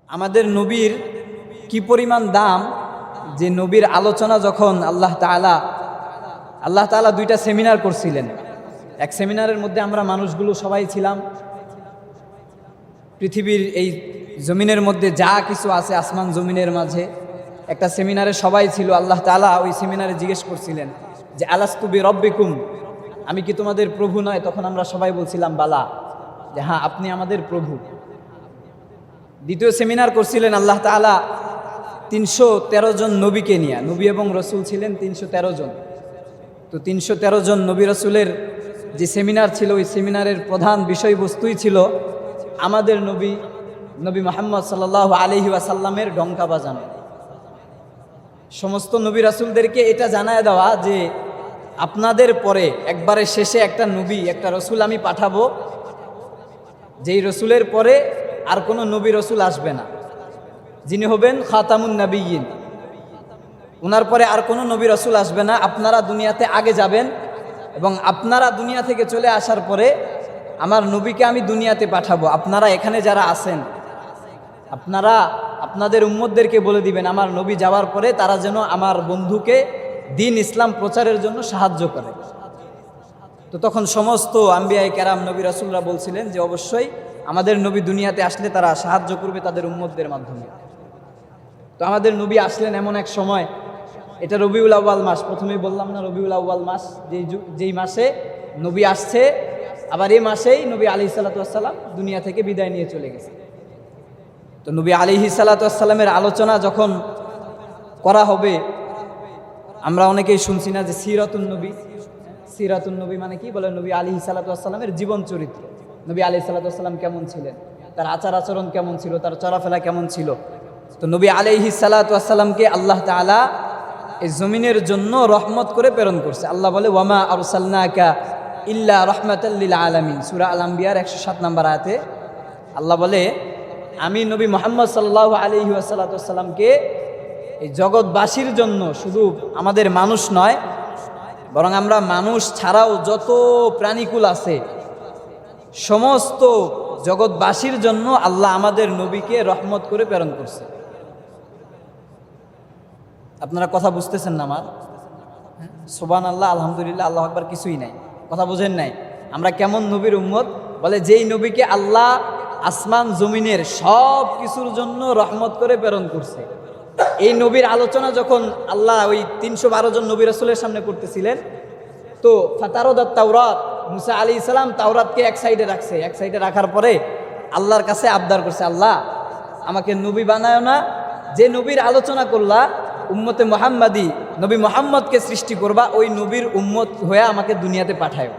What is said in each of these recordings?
আমাদের নবীর কি পরিমাণ দাম, যে নবীর আলোচনা যখন আল্লাহ তাআলা দুইটা সেমিনার করছিলেন। এক সেমিনারের মধ্যে আমরা মানুষগুলো সবাই ছিলাম। পৃথিবীর এই জমিনের মধ্যে যা কিছু আছে আসমান জমিনের মাঝে একটা সেমিনারে সবাই ছিল। আল্লাহ তাআলা ওই সেমিনারে জিজ্ঞেস করছিলেন যে আলাস্তু বিরব্বিকুম, আমি কি তোমাদের প্রভু নয়? তখন আমরা সবাই বলছিলাম বালা, যে হ্যাঁ আপনি আমাদের প্রভু। দ্বিতীয় সেমিনার করছিলেন আল্লাহ তাআলা 313 জন নবীকে নিয়ে। নবী এবং রসুল ছিলেন 313 জন। তো 313 জন নবী রসুলের যে সেমিনার ছিল, ওই সেমিনারের প্রধান বিষয়বস্তুই ছিল আমাদের নবী মুহাম্মদ সাল্লাল্লাহু আলাইহি ওয়াসাল্লামের ডঙ্কা বাজানো। সমস্ত নবী রাসূলদেরকে এটা জানায় দেওয়া যে আপনাদের পরে একবারে শেষে একটা নবী, একটা রসুল আমি পাঠাবো, যেই রসুলের পরে আর কোনো নবী রসুল আসবে না, যিনি হবেন খাতামুন নবিয়্যিন। ওনার পরে আর কোনো নবী রসুল আসবে না। আপনারা দুনিয়াতে আগে যাবেন এবং আপনারা দুনিয়া থেকে চলে আসার পরে আমার নবীকে আমি দুনিয়াতে পাঠাবো। আপনারা এখানে যারা আছেন, আপনারা আপনাদের উম্মতদেরকে বলে দিবেন আমার নবী যাওয়ার পরে তারা যেন আমার বন্ধুকে দিন ইসলাম প্রচারের জন্য সাহায্য করে। তো তখন সমস্ত আম্বিয়ায়ে কেরাম নবী রাসূলরা বলছিলেন যে অবশ্যই আমাদের নবী দুনিয়াতে আসলে তারা সাহায্য করবে তাদের উম্মতদের মাধ্যমে। তো আমাদের নবী আসলেন এমন এক সময়, এটা রবিউল আউয়াল মাস, প্রথমেই বললাম না রবিউল আউয়াল মাস, যেই মাসে নবী আসছে, আবার এই মাসেই নবী আলাইহিস সালাতু ওয়াস সালাম দুনিয়া থেকে বিদায় নিয়ে চলে গেছে। তো নবী আলাইহিস সালাতু ওয়াস সালামের আলোচনা যখন করা হবে, আমরা অনেকেই শুনছি না যে সিরাতুন নবী মানে কি? বলে নবী আলাইহিস সালাতু ওয়াস সালামের জীবন চরিত্র। নবী আলাইহিস সালাতু ওয়াস সালাম কেমন ছিলেন, তার আচার আচরণ কেমন ছিল, তার চলাফেরা কেমন ছিল। তো নবী আলাইহিস সালাতু ওয়াস সালামকে আল্লাহ তাআলা এই জমিনের জন্য রহমত করে প্রেরণ করছে। আল্লাহ বলে ওয়ামা আরসালনাকা ইল্লা রাহমাতাল লিল আলামিন, সূরা আল আম্বিয়ার 107 নম্বর আয়াতে আল্লাহ বলে আমি নবী মুহাম্মদ সাল্লাল্লাহু আলাইহি ওয়াসাল্লামকে এই জগৎবাসীর জন্য, শুধু আমাদের মানুষ নয় বরং আমরা মানুষ ছাড়াও যত প্রাণীকুল আছে সমস্ত জগৎবাসীর জন্য আল্লাহ আমাদের নবীকে রহমত করে প্রেরণ করছে। আপনারা কথা বুঝতেছেন না আমার? সুবহানাল্লাহ, আলহামদুলিল্লাহ, আল্লাহু আকবার কিছুই নাই, কথা বুঝেন নাই? আমরা কেমন নবীর উম্মত? বলে যেই নবীকে আল্লাহ আসমান জমিনের সব কিছুর জন্য রহমত করে প্রেরণ করছে। এই নবীর আলোচনা যখন আল্লাহ ওই 312 জন নবী রাসূলের সামনে করতেছিলেন, তো ফাতারাদাত তাওরাত, মুসা আলাইহিস সালাম তাওরাতকে এক সাইডে রাখছে। এক সাইডে রাখার পরে আল্লাহর কাছে আবদার করছে, আল্লাহ আমাকে নবী বানায়ো না, যে নবীর আলোচনা করলা উম্মতে মুহাম্মাদি, নবী মুহাম্মদকে সৃষ্টি করবা, ওই নবীর উম্মত হয়ে আমাকে দুনিয়াতে পাঠায়।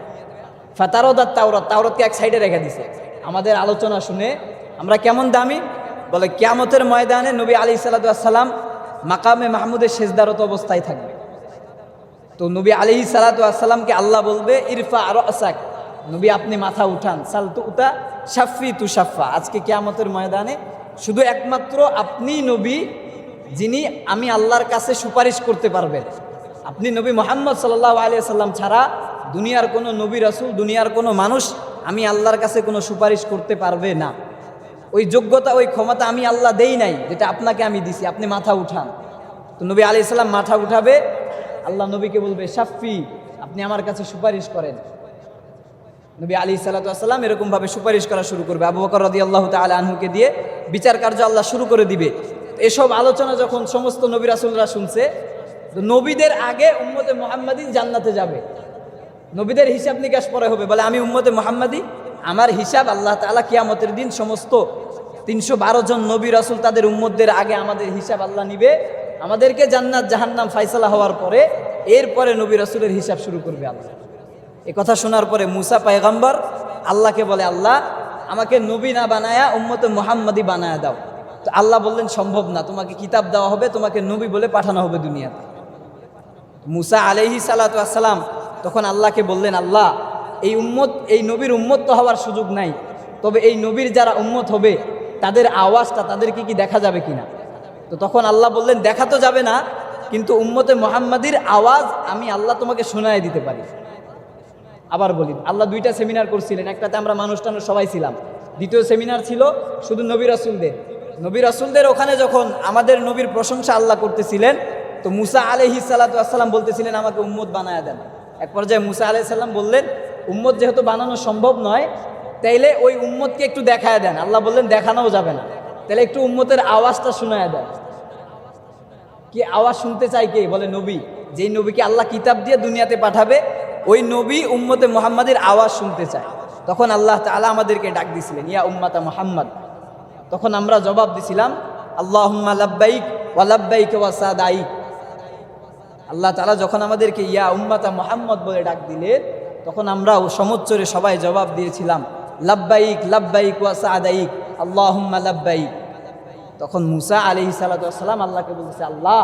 ফাতারাদাত তাওরাত, তাওরাতকে এক সাইডে রেখে দিছে। আমাদের আলোচনা শুনে আমরা কেমন দামি? বলে কিয়ামতের ময়দানে নবী আলাইহিস সালাতু ওয়াস সালাম মাকামে মাহমুদের সেজদারত অবস্থায় থাকবে। তো নবী আলাইহিস সালাতু ওয়াস সালামকে আল্লাহ বলবে ইরফা রাসাক, নবী আপনি মাথা উঠান, সালতু উতা শাফি তু শাফা। আজকে কিয়ামতের ময়দানে শুধু একমাত্র আপনি নবী যিনি আমি আল্লাহর কাছে সুপারিশ করতে পারবেন। আপনি নবী মুহাম্মদ সাল্লাল্লাহু আলাইহি ওয়াসাল্লাম ছাড়া দুনিয়ার কোনো নবী রাসূল, দুনিয়ার কোনো মানুষ আমি আল্লাহর কাছে কোনো সুপারিশ করতে পারবে না। ওই যোগ্যতা, ওই ক্ষমতা আমি আল্লাহ দেই নাই, যেটা আপনাকে আমি দিছি, আপনি মাথা উঠান। তো নবী আলাইহিস সালাম মাথা উঠাবে, আল্লাহ নবীকে বলবে শাফি, আপনি আমার কাছে সুপারিশ করেন। নবী আলাইহিস সালাতু ওয়াস সালাম এরকমভাবে সুপারিশ করা শুরু করবে। আবু বকর রাদিয়াল্লাহু তাআলা আনহুকে দিয়ে বিচার কার্য আল্লাহ শুরু করে দিবে। এসব আলোচনা যখন সমস্ত নবী রাসূলরা শুনছে, তো নবীদের আগে উম্মতে মুহাম্মাদি জান্নাতে যাবে। নবীদের হিসাব নিকাশ পরে হবে। বলে আমি উম্মতে মুহাম্মাদি, আমার হিসাব আল্লাহ তাআলা কিয়ামতের দিন সমস্ত 312 জন নবী রাসূল তাদের উম্মতদের আগে আমাদের হিসাব আল্লাহ নিবে। আমাদেরকে জান্নাত জাহান্নাম ফায়সালা হওয়ার পরে এরপরে নবী রাসূলের হিসাব শুরু করবে আল্লাহ। এই কথা শোনার পরে মুসা পয়গম্বর আল্লাহকে বলে, আল্লাহ আমাকে নবী না বানায়া উম্মতে মুহাম্মাদি বানায়া দাও। তো আল্লাহ বললেন সম্ভব না, তোমাকে কিতাব দেওয়া হবে, তোমাকে নবী বলে পাঠানো হবে দুনিয়াতে। মুসা আলাইহিস সালাতু ওয়াস সালাম তখন আল্লাহকে বললেন, আল্লাহ এই নবীর উম্মত তো হওয়ার সুযোগ নাই, তবে এই নবীর যারা উম্মত হবে তাদের আওয়াজটা তাদেরকে কি দেখা যাবে কিনা? তো তখন আল্লাহ বললেন, দেখা তো যাবে না, কিন্তু উম্মতে মুহাম্মাদির আওয়াজ আমি আল্লাহ তোমাকে শোনায় দিতে পারি। আবার বলি, আল্লাহ দুইটা সেমিনার করছিলেন, একটাতে আমরা মানুষ টানুষ সবাই ছিলাম, দ্বিতীয় সেমিনার ছিল শুধু নবী রাসূলদের। নবী রাসূলদের ওখানে যখন আমাদের নবীর প্রশংসা আল্লাহ করতেছিলেন, তো মুসা আলাইহিস সালাতু ওয়াসসালাম বলতেছিলেন আমাকে উম্মত বানায়া দেন। এক পর্যায়ে মুসা আলাইহিস সালাম বললেন উম্মত যেহেতু বানানো সম্ভব নয়, তাইলে ওই উম্মতকে একটু দেখায় দেন। আল্লাহ বললেন দেখানোও যাবে না, তাহলে একটু উম্মতের আওয়াজটা শোনায় দেন। কি আওয়াজ শুনতে চাই কে? বলে নবী। যেই নবীকে আল্লাহ কিতাব দিয়ে দুনিয়াতে পাঠাবে, ওই নবী উম্মতে মুহাম্মাদের আওয়াজ শুনতে চায়। তখন আল্লাহ তাআলা আমাদেরকে ডাক দিছিলেন ইয়া উম্মাতা মুহাম্মদ। তখন আমরা জবাব দিছিলাম আল্লাহুম্মা লাব্বাইক ওয়া লাব্বাইক ওয়া সাদাইক। আল্লাহ তাআলা যখন আমাদেরকে ইয়া উম্মাতা মুহাম্মদ বলে ডাক দিলেন, তখন আমরা সমুচ্চরে সবাই জবাব দিয়েছিলাম লাব্বাইক লাব্বাইক ওয়া সাদাইক আল্লাহুম্মা লাব্বাইক। তখন মুসা আলাইহিস সালাতু ওয়াসসালাম আল্লাহকে বলতেছে আল্লাহ,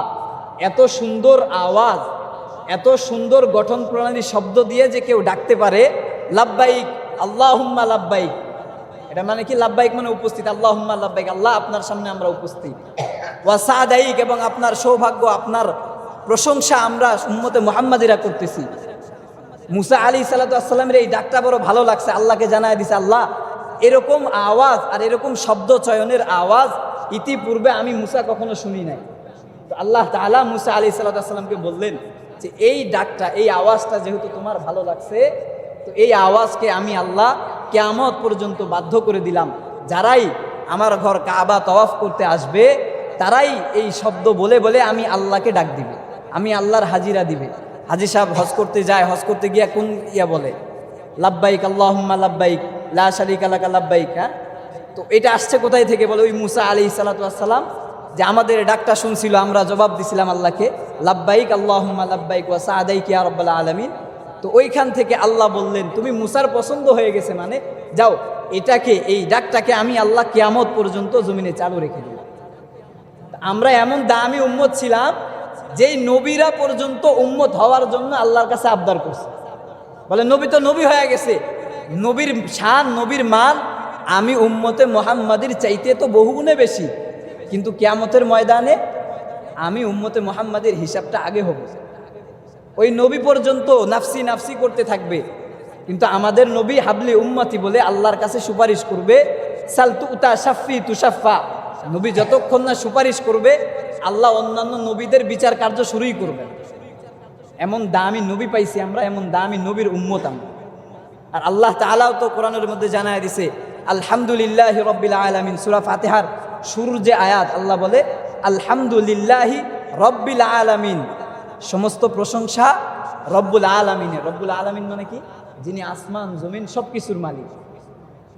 এত সুন্দর আওয়াজ, এত সুন্দর গঠন প্রণালী শব্দ দিয়ে যে কেউ ডাকতে পারে লাব্বাইক আল্লাহুম্মা লাব্বাইক, এটা মানে কি? লাব্বাইক মানে উপস্থিত, আল্লাহুম্মা লাব্বাইক, আল্লাহ আপনার সামনে আমরা উপস্থিত। ওয়া সাদাইক, এবং আপনার সৌভাগ্য, আপনার প্রশংসা আমরা উম্মতে মুহাম্মাদিরা করতেছি। মুসা আলাইহিস সালাতু ওয়াসসালামের এই ডাকটা বড় ভালো লাগছে, আল্লাহকে জানায় দিছে আল্লাহ এরকম আওয়াজ আর এরকম শব্দ চয়নের আওয়াজ ইতিপূর্বে আমি মুসা কখনো শুনি নাই। তো আল্লাহ তাআলা মুসা আলাইহিস সালাতু ওয়াসসালামকে বললেন যে এই ডাকটা, এই আওয়াজটা যেহেতু তোমার ভালো লাগছে, তো এই আওয়াজকে আমি আল্লাহ কিয়ামত পর্যন্ত বাধ্য করে দিলাম। যারাই আমার ঘর কাবা তওয়াফ করতে আসবে, তারাই এই শব্দ বলে বলে আমি আল্লাহকে ডাক দিবে, আমি আল্লাহর হাজিরা দিবে। হাজি সাহেব হজ করতে যায়, হজ করতে গিয়া কোন বলে লাব্বাইক আল্লাহুম্মা লাব্বাইক লা শারীকা লাকা লাব্বাইক। হ্যাঁ, তো এটা আসছে কোথায় থেকে? বলে ওই মুসা আলাইহিস সালাতু ওয়াসসালাম যে আমাদের ডাকটা শুনছিল, আমরা জবাব দিছিলাম আল্লাহকে লাব্বাইক আল্লাহুম্মা লাব্বাইক ওয়া সাদাইক ইয়া রাব্বাল আলামিন। তো ওইখান থেকে আল্লাহ বললেন তুমি মুসার পছন্দ হয়ে গেছে, মানে যাও এটাকে, এই ডাকটাকে আমি আল্লাহ কিয়ামত পর্যন্ত জমিনে চালু রেখে দিলাম। আমরা এমন দামি উম্মত ছিলাম যেই নবীরা পর্যন্ত উম্মত হওয়ার জন্য আল্লাহর কাছে আবদার করছে। বলে নবী তো নবী হয়ে গেছে, নবীর শান, নবীর মান আমি উম্মতে মুহাম্মাদির চাইতে তো বহুগুণে বেশি, কিন্তু কিয়ামতের ময়দানে আমি উম্মতে মুহাম্মাদের হিসাবটা আগে হব। ওই নবী পর্যন্ত নাফসি নাফসি করতে থাকবে, কিন্তু আমাদের নবী হাবলি উম্মতি বলে আল্লাহর কাছে সুপারিশ করবে। সালতু উতা শাফি তুশাফা, নবী যতক্ষণ না সুপারিশ করবে আল্লাহ অন্যান্য নবীদের বিচার কার্য শুরুই করবেন। এমন দামি নবী পাইছি আমরা, এমন দামি নবীর উম্মত আমরা। আর আল্লাহ তাআলাও তো কোরআনের মধ্যে জানায় দিছে আলহামদুলিল্লাহি রাব্বিল আলামিন। সূরা ফাতিহার শুরুর যে আয়াত, আল্লাহ বলে আলহামদুলিল্লাহি রাব্বিল আলামিন, সমস্ত প্রশংসা রব্বুল আলামিনের। রব্বুল আলামিন মানে কি? যিনি আসমান জমিন সব কিছুর মালিক।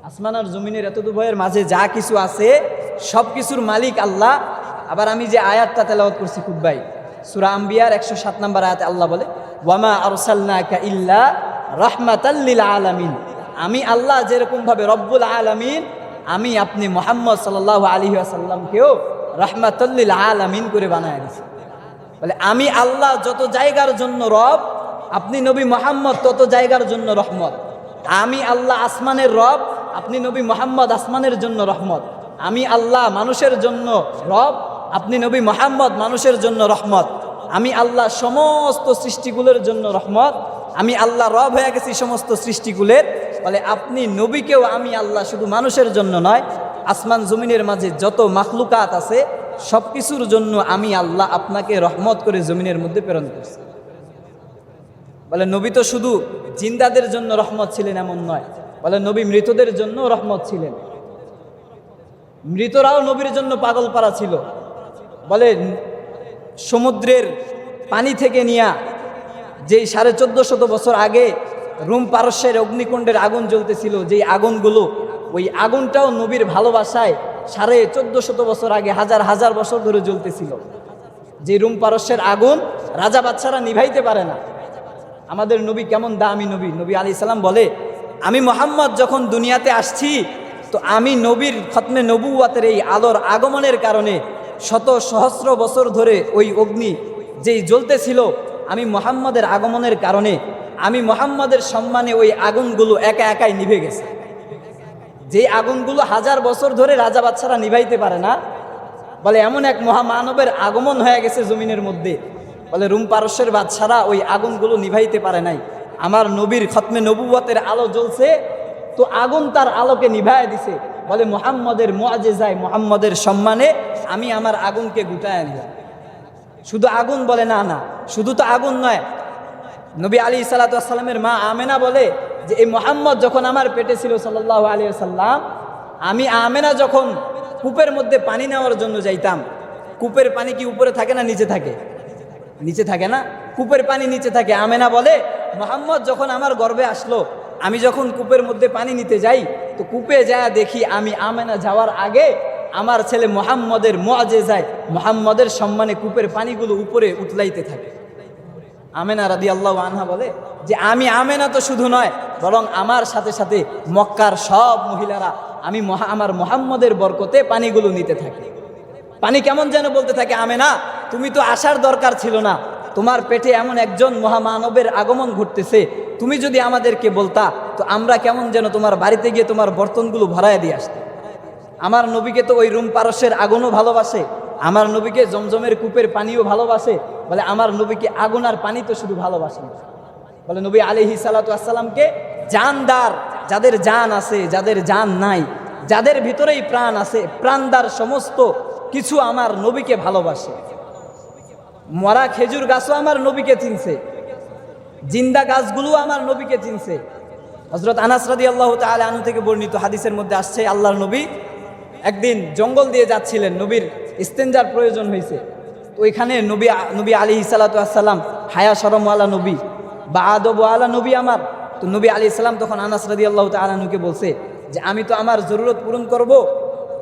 আসমান আর জমিনের এতদুভয়ের মাঝে যা কিছু আছে সব কিছুর মালিক আল্লাহ। আবার আমি যে আয়াতটা তেলাওয়াত করছি খুতবায়, সূরা আম্বিয়ার 107 নম্বর আয়াতে আল্লাহ বলে ওয়ামা আরসালনাকা ইল্লা রাহমাতাল লিল আলামিন। আমি আল্লাহ যেরকম ভাবে রব্বুল আলামিন, আমি আপনি মুহাম্মদ সাল্লাল্লাহু আলাইহি ওয়াসাল্লামকেও রাহমাতাল লিল আলামিন করে বানায় দিয়েছি। বলে আমি আল্লাহ যত জায়গার জন্য রব, আপনি নবী মুহাম্মদ তত জায়গার জন্য রহমত। আমি আল্লাহ আসমানের রব, আপনি নবী মুহাম্মদ আসমানের জন্য রহমত। আমি আল্লাহ মানুষের জন্য রব, আপনি নবী মুহাম্মদ মানুষের জন্য রহমত। আমি আল্লাহ সমস্ত সৃষ্টিগুলোর জন্য রহমত, আমি আল্লাহ রব হয়ে গেছি সমস্ত সৃষ্টিগুলোর। বলে আপনি নবীকেও আমি আল্লাহ শুধু মানুষের জন্য নয়, আসমান জমিনের মাঝে যত মাখলুকাত আছে সব কিছুর জন্য আমি আল্লাহ আপনাকে রহমত করে জমিনের মধ্যে প্রেরণ করছি। বলে নবী তো শুধু জিন্দাদের জন্য রহমত ছিলেন এমন নয়, বলে নবী মৃতদের জন্য রহমত ছিলেন। মৃতরাও নবীর জন্য পাগল পারা ছিল। বলে সমুদ্রের পানি থেকে নিয়া যেই 1450 বছর আগে রোম পারস্যের অগ্নিকুণ্ডের আগুন জ্বলতেছিল, যেই আগুনগুলো, ওই আগুনটাও নবীর ভালোবাসায় 1450 বছর আগে হাজার হাজার বছর ধরে জ্বলতেছিল। যে রোম পারস্যের আগুন রাজা বাদশারা নিভাইতে পারে না। আমাদের নবী কেমন দামি নবী! নবী আলাইহিস সালাম বলে আমি মুহাম্মদ যখন দুনিয়াতে আসছি, তো আমি নবীর খতমে নবুওয়াতের এই আলোর আগমনের কারণে শত সহস্র বছর ধরে ওই অগ্নি যেই জ্বলতেছিল, আমি মুহাম্মদের আগমনের কারণে, আমি মুহাম্মদের সম্মানে ওই আগুনগুলো একা একাই নিভে গেছে। যে আগুনগুলো হাজার বছর ধরে রাজা বাদশারা নিভাইতে পারে না, বলে এমন এক মহামানবের আগমন হয়ে গেছে জমিনের মধ্যে। বলে রোম পারস্যের বাদশারা ওই আগুনগুলো নিভাইতে পারে নাই। আমার নবীর খতমে নবুওয়াতের আলো জ্বলছে, তো আগুন তার আলোকে নিভায় দিছে। বলে মুহাম্মদের মুআজিজায়, মুহাম্মদের সম্মানে আমি আমার আগুনকে গুটায় নিলাম। শুধু আগুন বলে না, না শুধু তো আগুন নয়, নবী আলাইহিস সালাতু ওয়াস সালামের মা আমেনা বলে যে এই মুহাম্মদ যখন আমার পেটে ছিল সাল্লাল্লাহু আলাইহি ওয়াসাল্লাম, আমি আমেনা যখন কূপের মধ্যে পানি নেওয়ার জন্য যাইতাম, কূপের পানি কি উপরে থাকে না নিচে থাকে? নিচে থাকে না? কূপের পানি নিচে থাকে। আমেনা বলে মুহাম্মদ যখন আমার গর্ভে আসলো, আমি যখন কূপের মধ্যে পানি নিতে যাই, তো কূপে যায় দেখি আমি আমেনা যাওয়ার আগে আমার ছেলে মুহাম্মদের মুআজিজায়, মুহাম্মদের সম্মানে কূপের পানিগুলো উপরে উতলাইতে থাকে। আমেনা রাদিয়াল্লাহু আনহা বলে যে আমি আমেনা তো শুধু নয়, বরং আমার সাথে সাথে মক্কার সব মহিলারা আমার মুহাম্মদের বরকতে পানিগুলো নিতে থাকে। পানি কেমন যেন বলতে থাকে, আমেনা তুমি তো আসার দরকার ছিল না, তোমার পেটে এমন একজন মহামানবের আগমন ঘটতেছে, তুমি যদি আমাদেরকে বলতা তো আমরা কেমন যেন তোমার বাড়িতে গিয়ে তোমার বর্তনগুলো ভরায় দিয়ে আসতে। আমার নবীকে তো ওই রুম পারস্যের আগুনও ভালোবাসে, আমার নবীকে জমজমের কূপের পানিও ভালোবাসে, বলে আমার নবীকে আগুন আর পানি তো শুধু ভালোবাসে না, বলে নবী আলাইহিস সালাতু ওয়াস সালামকে জানদার, যাদের জান আছে, যাদের জান নাই, যাদের ভিতরেই প্রাণ আছে, প্রাণদার সমস্ত কিছু আমার নবীকে ভালোবাসে। মরা খেজুর গাছও আমার নবীকে চিনছে, জিন্দা গাছগুলো আমার নবীকে চিনছে। হযরত আনাস রাদিয়াল্লাহু তাআলা আনহু থেকে বর্ণিত হাদিসের মধ্যে আসছে, আল্লাহর নবী একদিন জঙ্গল দিয়ে যাচ্ছিলেন, নবীর ইস্তেঞ্জার প্রয়োজন হয়েছে। তো ওইখানে নবী আলাইহিস সালাতু ওয়াস সালাম হায়া শরমওয়ালা নবী বা আদবওয়ালা নবী আমার। তো নবী আলাইহিস সালাম তখন আনাস রাদিয়াল্লাহু তাআলা আনহুকে বলছে যে আমি তো আমার জরুরত পূরণ করব,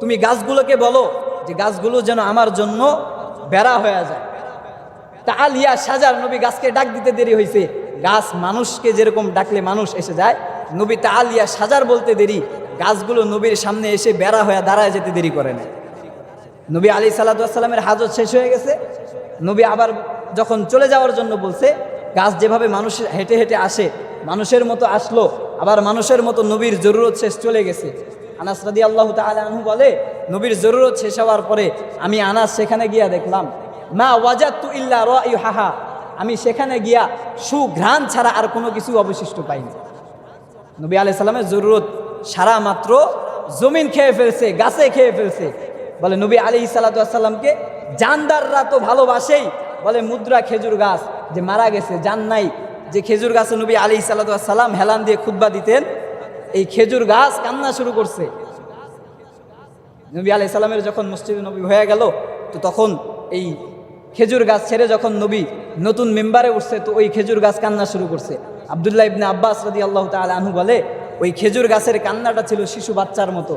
তুমি গাছগুলোকে বলো যে গাছগুলো যেন আমার জন্য বেড়া হয়ে যায়। তাআলিয়া সাজার, নবী গাছকে ডাক দিতে দেরি হয়েছে, গাছ মানুষকে যেরকম ডাকলে মানুষ এসে যায়, নবী তাআলিয়া সাজার বলতে দেরি, গাছগুলো নবীর সামনে এসে বেড়া হয়ে দাঁড়ায় যেতে দেরি করে না। নবী আলাইহিস সালাতু ওয়াস সালামের হাজত শেষ হয়ে গেছে, নবী আবার যখন চলে যাওয়ার জন্য বলছে, গাছ যেভাবে মানুষ হেঁটে হেঁটে আসে মানুষের মতো আসলো, আবার মানুষের মতো নবীর জরুরত শেষ চলে গেছে। আনাস রাদিয়াল্লাহু তাআলা আনহু বলে নবীর জরুরত শেষ হওয়ার পরে আমি আনাস সেখানে গিয়া দেখলাম, মা ওয়াজাদতু ইল্লা রাইহাহা, আমি সেখানে গিয়া সুঘ্রাণ ছাড়া আর কোনো কিছু অবশিষ্ট পাইনি। নবী আলাইহিস সালামের জরুরত সারা মাত্র জমিন খেয়ে ফেলছে, গাছে খেয়ে ফেলছে। বলে নবী আলাইহিস সালাতু ওয়াস সালামকে জানদাররা তো ভালোবাসেই, বলে মুদ্রা খেজুর গাছ যে মারা গেছে, জান নাই, যে খেজুর গাছে নবী আলাইহিস সালাতু ওয়াস সালাম হেলান দিয়ে খুতবা দিতেন, এই খেজুর গাছ কান্না শুরু করছে। নবী আলাইহিস সালামের যখন মসজিদে নবী হয়ে গেল, তো তখন এই খেজুর গাছ ছেড়ে যখন নবী নতুন মেম্বারে উঠছে, তো ওই খেজুর গাছ কান্না শুরু করছে। আব্দুল্লাহ ইবনে আব্বাস রাদিয়াল্লাহু তাআলা আনহু বলে ওই খেজুর গাছের কান্নাটা ছিল শিশু বাচ্চার মতো,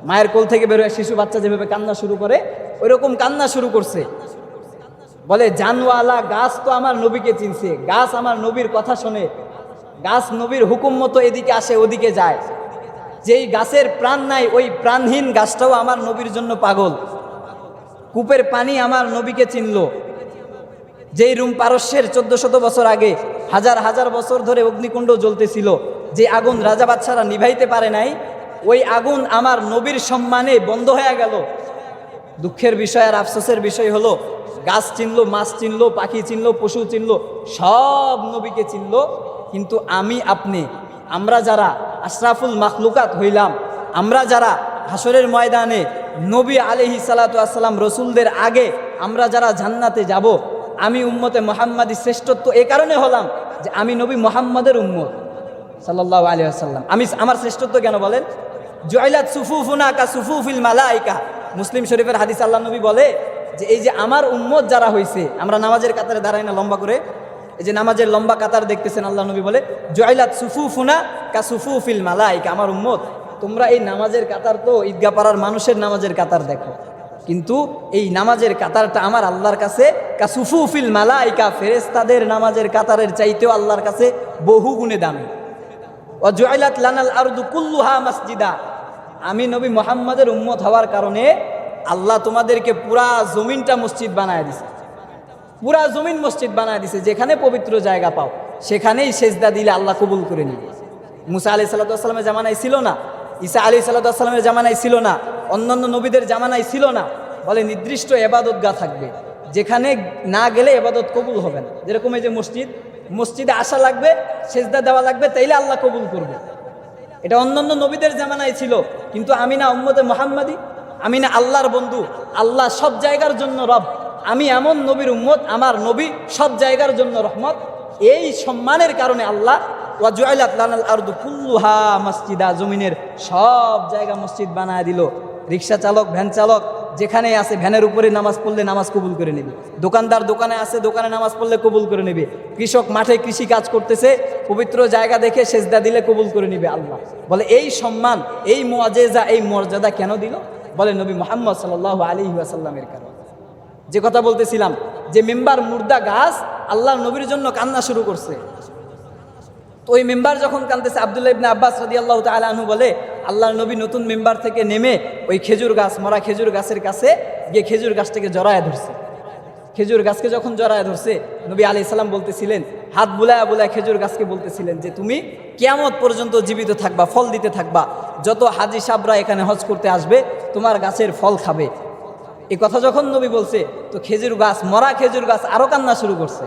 মায়ের কোল থেকে বেরোয় শিশু বাচ্চা যেভাবে কান্না শুরু করে ওই রকম কান্না শুরু করছে। বলে জানওয়ালা গাছ তো আমার নবীকে চিনছে, গাছ আমার নবীর কথা শোনে, গাছ নবীর হুকুম মতো এদিকে আসে ওদিকে যায়, যেই গাছের প্রাণ নাই ওই প্রাণহীন গাছটাও আমার নবীর জন্য পাগল। কূপের পানি আমার নবীকে চিনল, যেই রুম পারস্যের 1400 বছর আগে হাজার হাজার বছর ধরে অগ্নিকুণ্ড জ্বলতেছিল, যে আগুন রাজা বাদশারা নিভাইতে পারে নাই, ওই আগুন আমার নবীর সম্মানে বন্ধ হয়ে গেল। দুঃখের বিষয় আর আফসোসের বিষয় হলো, গাছ চিনলো, মাছ চিনলো, পাখি চিনলো, পশু চিনলো, সব নবীকে চিনলো, কিন্তু আমি আপনি, আমরা যারা আশরাফুল মাখলুকাত হইলাম, আমরা যারা হাসরের ময়দানে নবী আলাইহিস সালাতু ওয়াস সালাম রসুলদের আগে আমরা যারা জান্নাতে যাব, আমি উম্মতে মুহাম্মাদি শ্রেষ্ঠত্ব এ কারণে হলাম যে আমি নবী মুহাম্মাদের উম্মত সাল্লাল্লাহু আলাইহি ওয়াসাল্লাম। আমার শ্রেষ্ঠত্ব কেন বলেন? জুইলাত সুফুফুনা কা সুফুফিল মালাইকা, মুসলিম শরীফের হাদিস। আল্লাহ নবী বলে যে এই যে আমার উম্মত যারা হয়েছে, আমরা নামাজের কাতারে দাঁড়াই না লম্বা করে, এই যে নামাজের লম্বা কাতার দেখতেছেন, আল্লাহ নবী বলে জুইলাত সুফুফুনা কা সুফুফিল মালাইকা, আমার উম্মত তোমরা এই নামাজের কাতার তো ঈদগাহ পাড়ার মানুষের নামাজের কাতার দেখো, কিন্তু এই নামাজের কাতারটা আমার আল্লাহর কাছে কাসুফুফিল মালাইকা, ফেরেশতাদের নামাজের কাতারের চাইতেও আল্লাহর কাছে বহু গুণে দামি। ওয়া জুইলাত লানাল আরদু কুল্লুহা মাসজিদা, আমি নবী মুহাম্মাদের উম্মত হওয়ার কারণে আল্লাহ তোমাদেরকে পুরা জমিনটা মসজিদ বানায় দিছে, পুরা জমিন মসজিদ বানায় দিছে। যেখানে পবিত্র জায়গা পাও সেখানেই সেজদা দিলে আল্লাহ কবুল করে নিবে। মুসা আলাইহিস সালাতু ওয়াস সালামের জামানায় ছিল না, ঈসা আলাইহিস সালাতু ওয়াস সালামের জামানায় ছিল না, অন্যান্য নবীদের জামানায় ছিল না। বলে নির্দিষ্ট ইবাদতগাহ থাকবে, যেখানে না গেলে ইবাদত কবুল হবে না। যেরকম এই যে মসজিদে আসা লাগবে, সেজদা দেওয়া লাগবে, তাইলে আল্লাহ কবুল করবে। এটা অন্যান্য নবীদের জামানায় ছিল, কিন্তু আমি না উম্মতে মুহাম্মাদি, আমি না আল্লাহর বন্ধু, আল্লাহ সব জায়গার জন্য রব, আমি এমন নবীর উম্মত, আমার নবী সব জায়গার জন্য রহমত। এই সম্মানের কারণে আল্লাহ ওয়াজুআলাত লানাল আরদু কুল্লুহা মাসজিদা, জমিনের সব জায়গা মসজিদ বানায় দিল। রিক্সা চালক, ভ্যান চালক যেখানে আছে ভ্যানের উপরে নামাজ পড়লে নামাজ কবুল করে নেবে, দোকানদার দোকানে আছে দোকানে নামাজ পড়লে কবুল করে নেবে, কৃষক মাঠে কৃষি কাজ করতেছে পবিত্র জায়গা দেখে সেজদা দিলে কবুল করে নেবে। আল্লাহ বলে এই সম্মান, এই মুআজিজা, এই মর্যাদা কেন দিল? বলে নবী মুহাম্মদ সাল্লাল্লাহু আলাইহি ওয়াসাল্লামের কারণে। যে কথা বলতেছিলাম যে মেম্বার মুর্দা গাছ আল্লাহর নবীর জন্য কান্না শুরু করছে। তো ওই মেম্বার যখন কাঁদতেছে, আব্দুল্লাহ ইবনে আব্বাস রাদিয়াল্লাহু তাআলা আনহু বলে আল্লাহর নবী নতুন মেম্বার থেকে নেমে ওই খেজুর গাছ, মরা খেজুর গাছের কাছে গিয়ে খেজুর গাছটাকে জড়ায় ধরছে। খেজুর গাছকে যখন জড়ায় ধরছে, নবী আলাইহিস সালাম বলতেছিলেন, হাত বুলায়া বুলায়া খেজুর গাছকে বলতেছিলেন যে তুমি কিয়ামত পর্যন্ত জীবিত থাকবা, ফল দিতে থাকবা, যত হাজী সাহরা এখানে হজ করতে আসবে তোমার গাছের ফল খাবে। এই কথা যখন নবী বলছে, তো খেজুর গাছ, মরা খেজুর গাছ আরো কান্না শুরু করছে।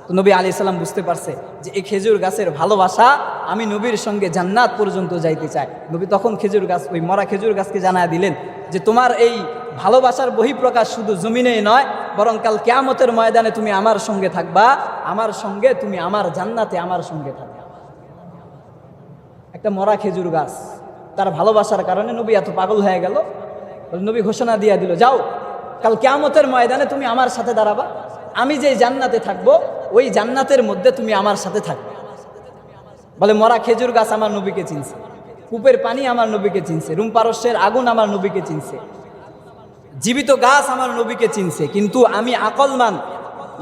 তো নবী আলাইহিস সালাম বুঝতে পারছে যে এই খেজুর গাছের ভালোবাসা, আমি নবীর সঙ্গে জান্নাত পর্যন্ত যাইতে চাই। নবী তখন খেজুর গাছ, ওই মরা খেজুর গাছকে জানায় দিলেন যে তোমার এই ভালোবাসার বহিঃপ্রকাশ শুধু জমিনেই নয়, বরং কাল কিয়ামতের ময়দানে তুমি আমার সঙ্গে থাকবা, আমার সঙ্গে তুমি আমার জান্নাতে আমার সঙ্গে থাকবা। একটা মরা খেজুর গাছ, তার ভালোবাসার কারণে নবী এত পাগল হয়ে গেল। নবী ঘোষণা দিয়ে দিল, যাও কাল কিয়ামতের ময়দানে তুমি আমার সাথে দাঁড়াবা, আমি যে জান্নাতে থাকবো ওই জান্নাতের মধ্যে তুমি আমার সাথে থাকবে। বলে মরা খেজুর গাছ আমার নবীকে চিনছে, কূপের পানি আমার নবীকে চিনছে, রুম পারস্যের আগুন আমার নবীকে চিনছে, জীবিত গাছ আমার নবীকে চিনছে, কিন্তু আমি আকলমান,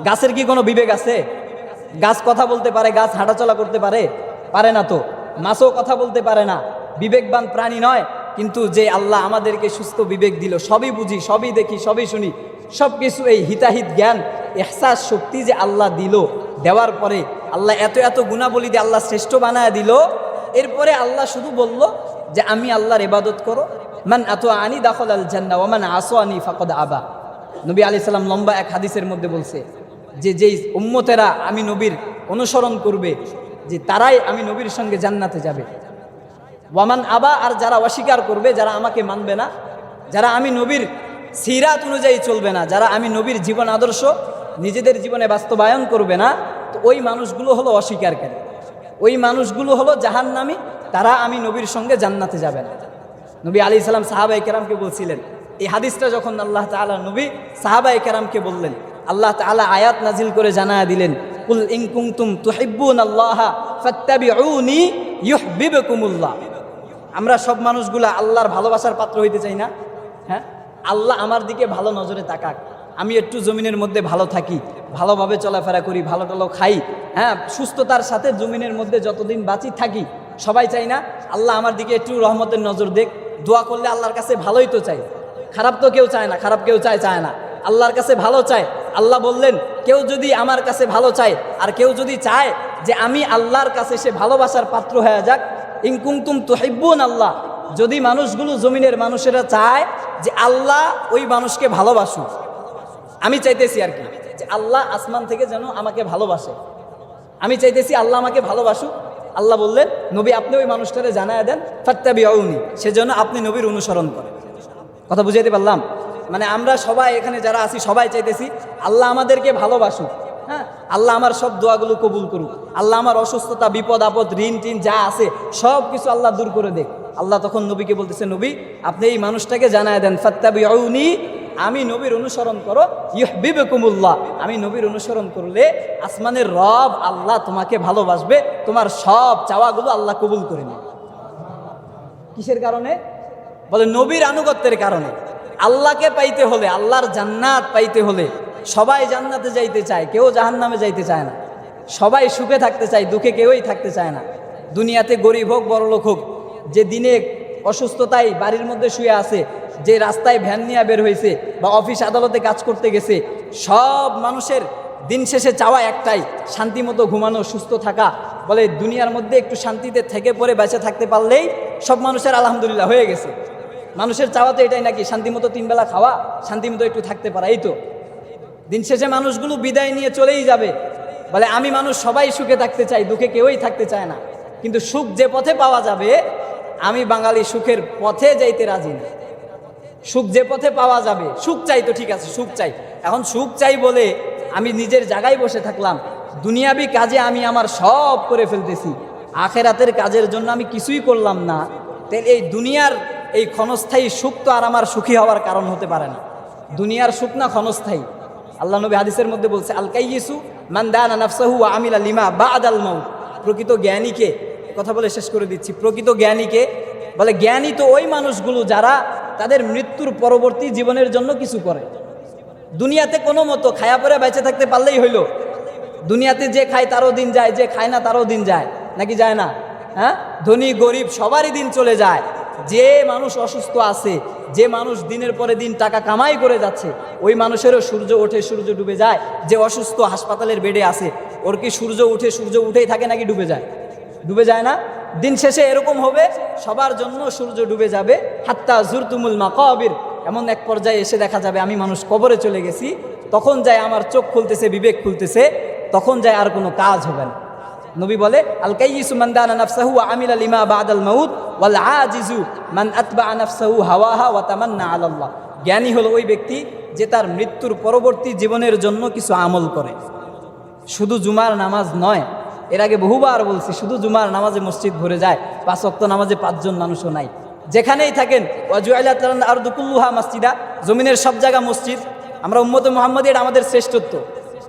গাছের কি কোনো বিবেক আছে? গাছ কথা বলতে পারে? গাছ হাঁটাচলা করতে পারে? পারে না। তো মাছও কথা বলতে পারে না, বিবেকবান প্রাণী নয়। কিন্তু যে আল্লাহ আমাদেরকে সুস্থ বিবেক দিল, সবই বুঝি, সবই দেখি, সবই শুনি, সব কিছু এই হিতাহিত জ্ঞান, ইহসাস শক্তি যে আল্লাহ দিল, দেওয়ার পরে আল্লাহ এত এত গুণাবলী দিয়ে আল্লাহ শ্রেষ্ঠ বানায় দিল। এরপরে আল্লাহ শুধু বলল যে আমি আল্লাহর ইবাদত করো, মান আতাআনি দাখালাল জান্নাহ ওয়া মান আসানি ফাকাদ আবা। নবী আলাইহিস সালাম লম্বা এক হাদিসের মধ্যে বলছে যে যেই উম্মতেরা আমি নবীর অনুসরণ করবে, যে তারাই আমি নবীর সঙ্গে জান্নাতে যাবে। ওয়ামান আবা, আর যারা অস্বীকার করবে, যারা আমাকে মানবে না, যারা আমি নবীর সিরাত অনুযায়ী চলবে না, যারা আমি নবীর জীবন আদর্শ নিজেদের জীবনে বাস্তবায়ন করবে না, তো ওই মানুষগুলো হলো অস্বীকারকারী, ওই মানুষগুলো হলো জাহান্নামী, তারা আমি নবীর সঙ্গে জান্নাতে যাবে না। নবী আলাইহিস সালাম সাহাবায়ে কেরামকে বলছিলেন, এই হাদিসটা যখন আল্লাহ তাআলা নবী সাহাবায়ে কেরামকে বললেন, আল্লাহ তাআলা আয়াত নাজিল করে জানায়া দিলেন, কুল ইন কুনতুম তুহিব্বুনাল্লাহা ফাত্তাবিউনি ইউহিব্বুকুমুল্লাহ। আমরা সব মানুষগুলা আল্লাহর ভালোবাসার পাত্র হইতে চাই না? হ্যাঁ, আল্লাহ আমার দিকে ভালো নজরে তাকাক, আমি একটু জমিনের মধ্যে ভালো থাকি, ভালোভাবে চলাফেরা করি, ভালো টালো খাই, হ্যাঁ, সুস্থতার সাথে জমিনের মধ্যে যতদিন বাঁচি থাকি। সবাই চাই না আল্লাহ আমার দিকে একটু রহমতের নজর দেখ? দোয়া করলে আল্লাহর কাছে ভালোই তো চাই, খারাপ তো কেউ চায় না, খারাপ কেউ চায় না, আল্লাহর কাছে ভালো চায়। আল্লাহ বললেন, কেউ যদি আমার কাছে ভালো চায়, আর কেউ যদি চায় যে আমি আল্লাহর কাছে সে ভালোবাসার পাত্র হয়ে যাক, ইন কুনতুম তুহিব্বুন আল্লাহ, যদি মানুষগুলো জমিনের মানুষেরা চায় যে আল্লাহ ওই মানুষকে ভালোবাসুক, আমি চাইতেছি আর কি যে আল্লাহ আসমান থেকে যেন আমাকে ভালোবাসে, আমি চাইতেছি আল্লাহ আমাকে ভালোবাসুক। আল্লাহ বললেন, নবী আপনি ওই মানুষটারে জানায় দেন, ফাত্তাবিউনি, সেজন্য আপনি নবীর অনুসরণ করেন। কথা বুঝাইতে পারলাম? মানে আমরা সবাই এখানে যারা আছি সবাই চাইতেছি আল্লাহ আমাদেরকে ভালোবাসুক, হ্যাঁ, আল্লাহ আমার সব দোয়াগুলো কবুল করুক, আল্লাহ আমার অসুস্থতা, বিপদ আপদ, ঋণ টিন যা আছে সব কিছু আল্লাহ দূর করে দেখ। আল্লাহ তখন নবীকে বলতেছে, নবী আপনি এই মানুষটাকে জানায় দেন, ফাত্তাবিউনি, আমি নবীর অনুসরণ করো, ইউহিব্বুকুমুল্লাহ, আমি নবীর অনুসরণ করলে আসমানের রব আল্লাহ তোমাকে ভালোবাসবে, তোমার সব চাওয়াগুলো আল্লাহ কবুল করে নেবে। কিসের কারণে? বলে নবীর আনুগত্যের কারণে। আল্লাহকে পাইতে হলে, আল্লাহর জান্নাত পাইতে হলে সবাই জান্নাতে যাইতে চায়, কেউ জাহান্নামে যাইতে চায় না। সবাই সুখে থাকতে চায়, দুঃখে কেউই থাকতে চায় না। দুনিয়াতে গরিব হোক বড়লোক হোক, যে দিনে অসুস্থতায় বাড়ির মধ্যে শুয়ে আছে, যে রাস্তায় ভ্যান নিয়ে বের হয়েছে বা অফিস আদালতে কাজ করতে গেছে, সব মানুষের দিন শেষে চাওয়া একটাই, শান্তিমতো ঘুমানো, সুস্থ থাকা। বলে দুনিয়ার মধ্যে একটু শান্তিতে থেকে পরে বেঁচে থাকতে পারলেই সব মানুষের আলহামদুলিল্লাহ হয়ে গেছে। মানুষের চাওয়া তো এটাই নাকি, শান্তিমতো 3 বেলা খাওয়া, শান্তিমতো একটু থাকতে পারা। এই তো দিন শেষে মানুষগুলো বিদায় নিয়ে চলেই যাবে। বলে আমি মানুষ সবাই সুখে থাকতে চাই, দুঃখে কেউই থাকতে চায় না। কিন্তু সুখ যে পথে পাওয়া যাবে, আমি বাঙালি সুখের পথে যাইতে রাজি না। সুখ যে পথে পাওয়া যাবে, সুখ চাই তো ঠিক আছে, সুখ চাই, এখন সুখ চাই বলে আমি নিজের জায়গায় বসে থাকলাম, দুনিয়াবি কাজে আমি আমার সব করে ফেলতেছি, আখেরাতের কাজের জন্য আমি কিছুই করলাম না, তাহলে এই দুনিয়ার এই ক্ষণস্থায়ী সুখ তো আর আমার সুখী হওয়ার কারণ হতে পারে না। দুনিয়ার সুখ না ক্ষণস্থায়ী। আল্লাহ নবী হাদিসের মধ্যে বলছে, আল কাইয়িসু মান দানা নাফসাহু ওয়া আমিলা লিমা বাদাল মাউত। প্রকৃত জ্ঞানীকে, কথা বলে শেষ করে দিচ্ছি, প্রকৃত জ্ঞানীকে বলে, জ্ঞানী তো ওই মানুষগুলো যারা তাদের মৃত্যুর পরবর্তী জীবনের জন্য কিছু করে। দুনিয়াতে কোনো মতো খায়া পরে বেঁচে থাকতে পারলেই হইল। দুনিয়াতে যে খায় তারও দিন যায়, যে খায় না তারও দিন যায়, নাকি যায় না? হ্যাঁ, ধনী গরিব সবারই দিন চলে যায়। যে মানুষ অসুস্থ আছে, যে মানুষ দিনের পরে দিন টাকা কামাই করে যাচ্ছে, ওই মানুষেরও সূর্য ওঠে সূর্য ডুবে যায়। যে অসুস্থ হাসপাতালের বেডে আছে, ওর কি সূর্য উঠে সূর্য উঠেই থাকে নাকি ডুবে যায়? ডুবে যায় না? দিন শেষে এরকম হবে, সবার জন্য সূর্য ডুবে যাবে। হাত্তা জুরতুমুল মাকাবির, এমন এক পর্যায়ে এসে দেখা যাবে আমি মানুষ কবরে চলে গেছি, তখন যায় আমার চোখ খুলতেছে, বিবেক খুলতেছে, তখন যায় আর কোনো কাজ হবে না। নবী বলে, আল কাইয়িসু মান দানা নাফসাহু ওয়া আমিলা লিমা বাদাল মাউত ওয়াল আজিজু মান আতবা নাফসাহু হাওয়াহা ওয়া তামান্না আলাল্লাহ। জ্ঞানী হলো ওই ব্যক্তি যে তার মৃত্যুর পরবর্তী জীবনের জন্য কিছু আমল করে। শুধু জুমার নামাজ নয়, এর আগে বহুবার বলছি, শুধু জুমার নামাজে মসজিদ ভরে যায়, 5 ওয়াক্ত নামাজে 5 জন মানুষও নাই। যেখানেই থাকেন, ওয়াজুআলাত লানা আরদু কুল্লুহা মাসজিদা, জমিনের সব জায়গা মসজিদ। আমরা উম্মতে মুহাম্মাদি, এটা আমাদের শ্রেষ্ঠত্ব,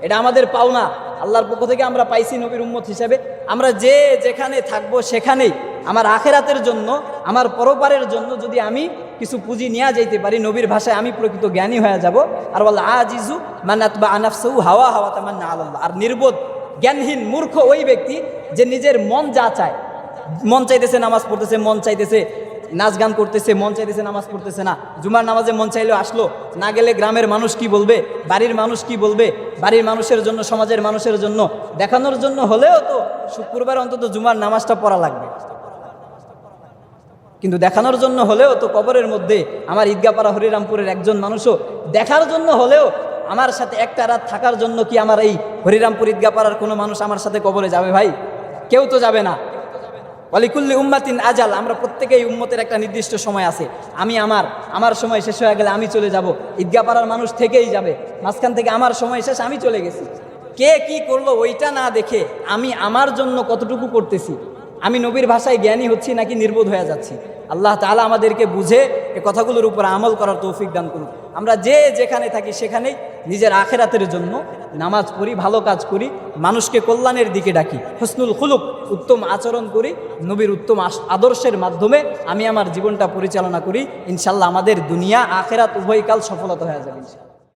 এটা আমাদের পাওনা, আল্লাহর পক্ষ থেকে আমরা পাইছি নবীর উম্মত হিসেবে। আমরা যে যেখানে থাকবো সেখানেই আমার আখেরাতের জন্য, আমার পরপারের জন্য যদি আমি কিছু পুঁজি নিয়ে যাইতে পারি, নবীর ভাষায় আমি প্রকৃত জ্ঞানী হয়ে যাব। আর বল আজিজু মান আতবা নাফসাহু হাওয়া হাওয়া তামান্না আলাল্লাহ। আর নির্বোধ জ্ঞানহীন মূর্খ ওই ব্যক্তি যে নিজের মন যা চায়, মন চাইতেছে নামাজ পড়তেছে, মন চাইতেছে নাচ গান করতেছে, মন চাইতেছে নামাজ পড়তেছে না। জুমার নামাজে মন চাইলেও আসলো, না গেলে গ্রামের মানুষ কি বলবে, বাড়ির মানুষ কি বলবে, বাড়ির মানুষের জন্য, সমাজের মানুষের জন্য দেখানোর জন্য হলেও তো শুক্রবার অন্তত জুমার নামাজটা পড়া লাগবে। কিন্তু দেখানোর জন্য হলেও তো কবরের মধ্যে আমার ঈদগাপাড়া হরিরামপুরের একজন মানুষও দেখার জন্য হলেও আমার সাথে একটা রাত থাকার জন্য কি আমার এই হরিরামপুর ঈদগাপাড়ার কোনো মানুষ আমার সাথে কবরে যাবে? ভাই, কেউ তো যাবে না। ওয়ালিকুল্লি উম্মাতিন আজাল, আমরা প্রত্যেকেই উম্মতের একটা নির্দিষ্ট সময় আছে। আমি আমার সময় শেষ হয়ে গেলে আমি চলে যাব, ঈদগাপাড়ার মানুষ থেকেই যাবে, মাঝখান থেকে আমার সময় শেষ, আমি চলে গেছি। কে কি করলো ওইটা না দেখে আমি আমার জন্য কতটুকু করতেছি, আমি নবীর ভাষায় জ্ঞানী হচ্ছি নাকি নির্বোধ হয়ে যাচ্ছি। আল্লাহ তাআলা আমাদেরকে বুঝে এই কথাগুলোর উপর আমল করার তৌফিক দান করুন। আমরা যে যেখানে থাকি সেখানেই নিজের আখেরাতের জন্য নামাজ পড়ি, ভালো কাজ করি, মানুষকে কল্যাণের দিকে ডাকি, হুসনুল খুলুক, উত্তম আচরণ করি, নবীর উত্তম আদর্শের মাধ্যমে আমি আমার জীবনটা পরিচালনা করি। ইনশাল্লাহ আমাদের দুনিয়া আখেরাত উভয়কাল সফলতা হয়ে যাবে ইনশাল্লাহ।